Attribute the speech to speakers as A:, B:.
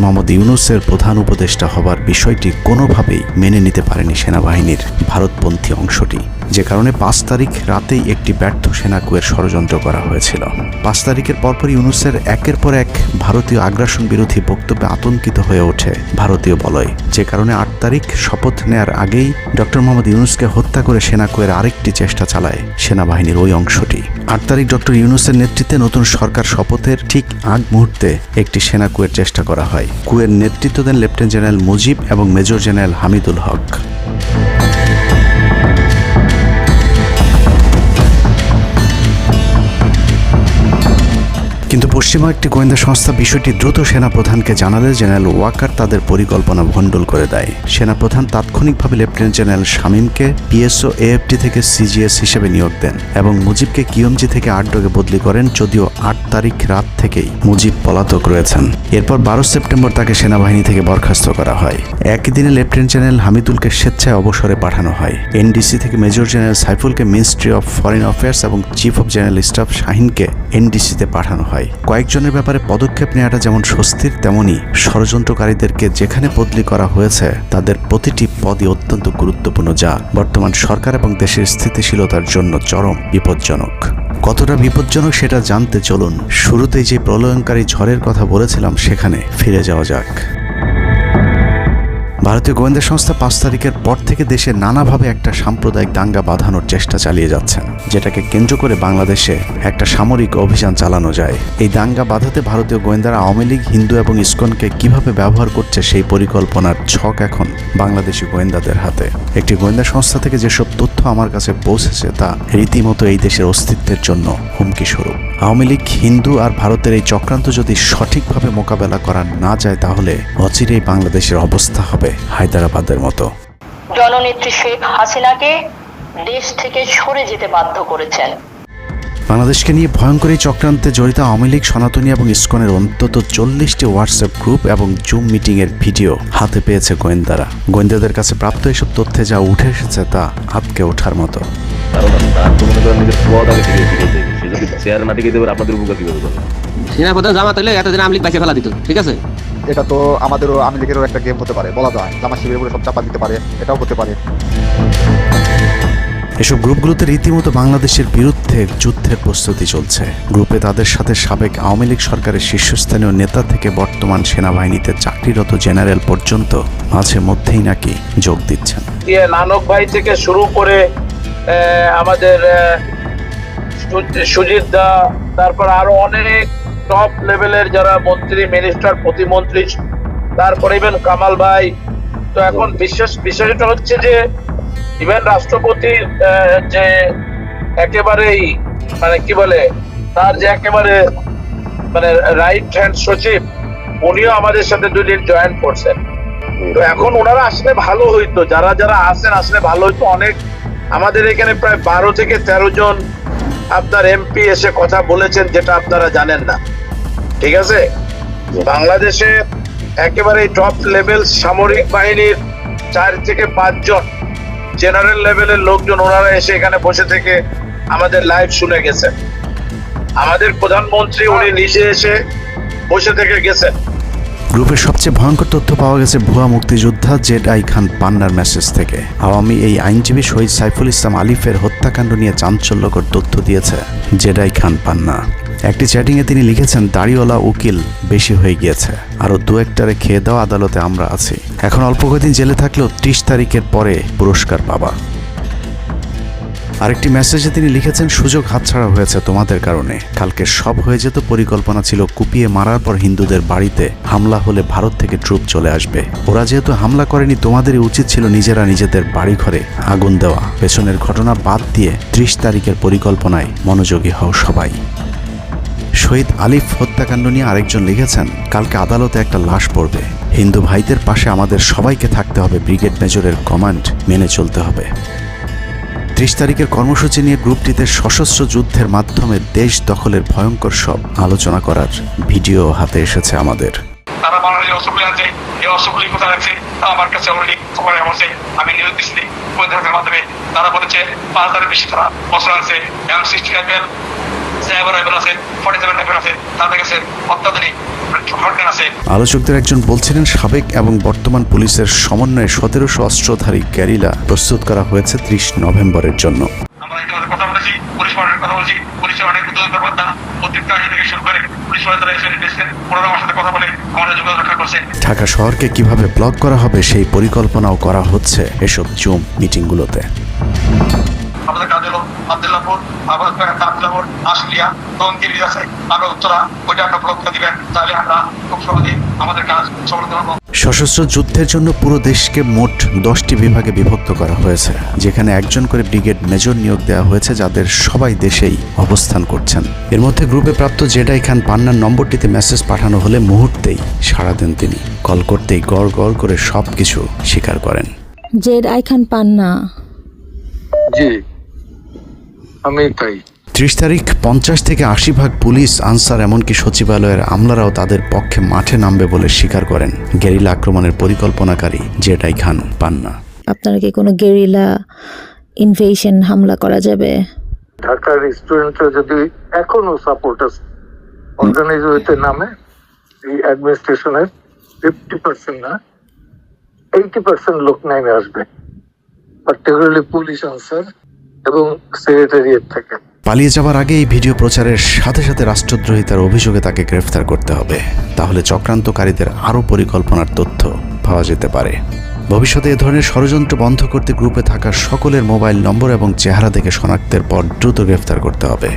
A: মোহাম্মদ ইউনূসের প্রধান উপদেষ্টা হবার বিষয়টি কোনোভাবেই মেনে নিতে পারেনি সেনাবাহিনীর ভারতপন্থী অংশটি, যে কারণে ৫ তারিখ রাতেই একটি ব্যর্থ সেনা কুয়ের ষড়যন্ত্র করা হয়েছিল। ৫ তারিখের পরপর ইউনূসের একের পর এক ভারতীয় আগ্রাসন বিরোধী বক্তব্যে আতঙ্কিত হয়ে ওঠে ভারতীয় বলয়, যে কারণে ৮ তারিখ শপথ নেয়ার আগেই ডক্টর মোহাম্মদ ইউনূসকে হত্যা করে সেনা কুয়ের আরেকটি চেষ্টা চালায় সেনাবাহিনীর ওই অংশটি। ৮ তারিখ ডক্টর ইউনূসের নেতৃত্বে নতুন সরকার শপথের ঠিক আগ মুহূর্তে একটি সেনা কুয়ের চেষ্টা করা হয়। কুয়ের নেতৃত্ব দেন লেফটেন্যান্ট জেনারেল মুজিব এবং মেজর জেনারেল হামিদুল হক। কিন্তু পশ্চিমা একটি গোয়েন্দা সংস্থা বিষয়টি দ্রুত সেনাপ্রধানকে জানালে জেনারেল ওয়াকার তাদের পরিকল্পনা ভণ্ডুল করে দেয়। সেনাপ্রধান তাৎক্ষণিকভাবে লেফটেন্যান্ট জেনারেল শামীমকে পিএসও এএফটি থেকে সিজিএস হিসেবে নিয়োগ দেন এবং মুজিবকে কিয়মজি থেকে আটডগে বদলি করেন, যদিও ৮ তারিখ রাত থেকেই মুজিব পলাতক রয়েছেন। এরপর ১২ সেপ্টেম্বর তাকে সেনাবাহিনী থেকে বরখাস্ত করা হয়। একই দিনে লেফটেন্যান্ট জেনারেল হামিদুলকে স্বেচ্ছায় অবসরে পাঠানো হয়। এনডিসি থেকে মেজর জেনারেল সাইফুলকে মিনিস্ট্রি অফ ফরেন অ্যাফেয়ার্স এবং চিফ অফ জেনারেল স্টাফ শাহিনকে এনডিসিতে পাঠানো হয়। কয়েকজনের ব্যাপারে পদক্ষেপ নেওয়াটা যেমন স্বস্তির, তেমনি ষড়যন্ত্রকারীদেরকে যেখানে বদলি করা হয়েছে তাদের প্রতিটি পদই অত্যন্ত গুরুত্বপূর্ণ, যা বর্তমান সরকার এবং দেশের স্থিতিশীলতার জন্য চরম বিপজ্জনক। কতটা বিপজ্জনক সেটা জানতে চলুন শুরুতেই যে প্রলয়ঙ্কারী ঝড়ের কথা বলেছিলাম সেখানে ফিরে যাওয়া যাক। ভারতীয় গোয়েন্দা সংস্থা ৫ তারিখের পর থেকে দেশে নানাভাবে একটা সাম্প্রদায়িক দাঙ্গা বাঁধানোর চেষ্টা চালিয়ে যাচ্ছেন, যেটাকে কেন্দ্র করে বাংলাদেশে একটা সামরিক অভিযান চালানো যায়। এই দাঙ্গা বাঁধাতে ভারতীয় গোয়েন্দারা আওয়ামী লীগ, হিন্দু এবং ইসকনকে কিভাবে ব্যবহার করছে সেই পরিকল্পনার ছক এখন বাংলাদেশি গোয়েন্দাদের হাতে। একটি গোয়েন্দা সংস্থা থেকে যেসব তথ্য আমার কাছে পৌঁছেছে তা রীতিমতো এই দেশের অস্তিত্বের জন্য হুমকি স্বরূপ। আওয়ামী লীগ, হিন্দু আর ভারতের এই চক্রান্ত যদি সঠিকভাবে মোকাবেলা করা না যায় তাহলে অচিরেই বাংলাদেশের অবস্থা হবে হায়দ্রাবাদের মতো।
B: জননেত্রী শেখ হাসিনাকে দেশ থেকে সরে যেতে বাধ্য করেছেন।
A: বাংলাদেশকে নিয়ে ভয়ঙ্কর এই চক্রান্তে জড়িত আওয়ামী লীগ, সনাতনী এবং ইসকনের অন্তত ৪০টি হোয়াটসঅ্যাপ গ্রুপ এবং জুম মিটিংয়ের ভিডিও হাতে পেয়েছে গোয়েন্দারা। গোয়েন্দাদের কাছে প্রাপ্ত এসব তথ্যে যা উঠে এসেছে তা আঁতকে ওঠার মতো।
C: সেনাপ্রধান জামাত হলে এতদিন আওয়ামী লীগ বাইকে ফেলা দিত, ঠিক আছে?
D: এটা তো আমাদেরও আওয়ামী লীগেরও একটা গেম হতে পারে, বলা যায় জামাত শিবিরের উপরে সব চাপা দিতে পারে, এটাও হতে পারে।
A: এসব গ্রুপগুলোতে রীতিমতো বাংলাদেশের বিরুদ্ধে যুদ্ধের প্রস্তুতি চলছে। গ্রুপে তাদের সাথে সাবেক আওয়ামী লীগ সরকারের শীর্ষস্থানীয় নেতা থেকে বর্তমান সেনাবাহিনীতে চাকরিরত জেনারেল পর্যন্ত মাঝে মধ্যেই নাকি যোগ দিচ্ছেন।
E: নানক ভাই থেকে শুরু করে আমাদের সুজিত দা, তারপর আরো অনেক টপ লেভেলের যারা মন্ত্রী, মিনিস্টার, প্রতিমন্ত্রী, তারপরে ইভেন কামাল ভাই। তো এখন বিষয়টা হচ্ছে যে ইভেন রাষ্ট্রপতির যে একেবারেই মানে কি বলে তার যে একেবারে মানে রাইট হ্যান্ড সচিব, উনিও আমাদের সাথে 2 দিন জয়েন করছেন। তো এখন ওনারা আসলে ভালো হইতো, যারা যারা আসেন আসলে ভালো হইতো। অনেক আমাদের এখানে প্রায় 12 থেকে 13 জন আপনার এমপি এসে কথা বলেছেন, যেটা আপনারা জানেন না, ঠিক আছে? বাংলাদেশে একেবারে টপ লেভেল সামরিক বাহিনীর 4 থেকে 5 জন জেনারেল লেভেলের লোকজন ওনারা এসে এখানে বসে থেকে আমাদের লাইভ শুনে গেছেন। আমাদের প্রধানমন্ত্রী উনি নিজে এসে বসে থেকে গেছেন।
A: গ্রুপের সবচেয়ে ভয়ঙ্কর তথ্য পাওয়া গেছে ভুয়া মুক্তিযোদ্ধা জেডাই খান পান্নার মেসেজ থেকে। আওয়ামী এই আইনজীবী শহীদ সাইফুল ইসলাম আলিফের হত্যাকাণ্ড নিয়ে চাঞ্চল্যকর তথ্য দিয়েছে জেডাই খান পান্না। একটি চ্যাটিংয়ে তিনি লিখেছেন, দাড়িওয়ালা উকিল বেশি হয়ে গিয়েছে, আরও 2-1টারে খেয়ে দাও, আদালতে আমরা আছি। এখন অল্প কয়েকদিন জেলে থাকলেও 30 তারিখের পরে পুরস্কার পাবা। আরেকটি মেসেজে তিনি লিখেছেন, সুযোগ হাতছাড়া হয়েছে তোমাদের কারণে। কালকে সব হয়ে যেত, পরিকল্পনা ছিল কুপিয়ে মারার পর হিন্দুদের বাড়িতে হামলা হলে ভারত থেকে ট্রুপ চলে আসবে। ওরা যেহেতু হামলা করেনি, তোমাদেরই উচিত ছিল নিজেরা নিজেদের বাড়িঘরে আগুন দেওয়া। পেছনের ঘটনা বাদ দিয়ে 30 তারিখের পরিকল্পনায় মনোযোগী হও সবাই। শহীদ আলিফ হত্যাকাণ্ড নিয়ে আরেকজন লিখেছেন, কালকে আদালতে একটা লাশ পড়বে। হিন্দু ভাইদের পাশে আমাদের সবাইকে থাকতে হবে, ব্রিগেড মেজরের কমান্ড মেনে চলতে হবে। 30 তারিখের কর্মসূচি নিয়ে গ্রুপটিতে সশস্ত্র যুদ্ধের মাধ্যমে দেশ দখলের ভয়ঙ্কর সব আলোচনা করার ভিডিও হাতে এসেছে আমাদের।
F: তারা বাংলাদেশে অস্ত্রগুলি আছে, এই অস্ত্রগুলি কোথায় রাখছে আমার কাছে অলরেডি খবর আছে। আমি নিউজ দিচ্ছি গোয়েন্দাদের মাধ্যমে, তারা বলেছে 5000-এর বেশি তারা অস্ত্র আনছে, M60 রাইফেল, স্ন্যাব রাইফেল আছে, 47 রাইফেল আছে, তাদের কাছে অত্যাধুনিক শটগান আছে।
A: আলোচকদের একজন বলছিলেন, সাবেক এবং বর্তমান পুলিশের সমন্বয়ে 1700 অস্ত্রধারী গ্যারিলা প্রস্তুত করা হয়েছে 30 নভেম্বরের জন্য।
F: আমরা ইতিমধ্যে কথা বলেছি, পুলিশ পার্টির কথা বলছি, পুলিশের অনেক উদ্যোক্তা অতিরিক্ত আইন থেকে শুরু করে পুলিশ তারা এসে নির্দেশে ওনারা আমার সাথে কথা বলে আমাদের যোগাযোগ রক্ষা করছে।
A: ঢাকা শহরকে কিভাবে ব্লক করা হবে সেই পরিকল্পনাও করা হচ্ছে এসব জুম মিটিংগুলোতে।
F: আমাদের কাজ হলো আব্দুল্লাহপুর, আব্দুল্লাহপুর, আশুলিয়া, টঙ্গীর আছে, আমরা উত্তরা, ওইটা আমরা ব্লক করে দিবেন, তাহলে আমরা খুব সহজে আমাদের কাজ সফলতা পাবো।
A: সশস্ত্র যুদ্ধের জন্য পুরো দেশকে মোট 10টি বিভাগে বিভক্ত করা হয়েছে, যেখানে একজন করে ব্রিগেড মেজর নিয়োগ দেওয়া হয়েছে, যাদের সবাই দেশেই অবস্থান করছেন। এর মধ্যে গ্রুপে প্রাপ্ত জেডাই খান পান্নার নম্বরটিতে মেসেজ পাঠানো হলে মুহূর্তেই সাড়া দেন তিনি। কল করতেই গড় গড় করে সবকিছু স্বীকার করেন।
G: জেডাই খান পান্না,
H: জি আমি তাই।
A: 30 তারিখ 50 থেকে 80 ভাগ পুলিশ, আনসার, এমনকি সচিবালয়ের আমলারাও তাদের পক্ষে মাঠে নামবে বলে স্বীকার করেন গেরিলা আক্রমণের পরিকল্পনাকারী জেডাই খান পান্না।
G: আপনারা কি কোনো গেরিলা ইনভেশন হামলা করা যাবে?
H: ঢাকার স্টুডেন্টরা যদি এখনো সাপোর্টার্স অর্গানাইজ হইতে নামে, এই অ্যাডমিনিস্ট্রেশনের 50% না 80% লোক নেমে আসবে, পার্টিকুলারলি পুলিশ, আনসার এবং সেক্রেটারিয়েট থেকে।
A: পালিয়ে যাওয়ার আগে এই ভিডিও প্রচারের সাথে সাথে রাষ্ট্রদ্রোহিতার অভিযোগে তাকে গ্রেফতার করতে হবে, তাহলে চক্রান্তকারীদের আরও পরিকল্পনার তথ্য পাওয়া যেতে পারে। ভবিষ্যতে এ ধরনের ষড়যন্ত্র বন্ধ করতে গ্রুপে থাকা সকলের মোবাইল নম্বর এবং চেহারা দেখে শনাক্তের পর দ্রুত গ্রেফতার করতে হবে।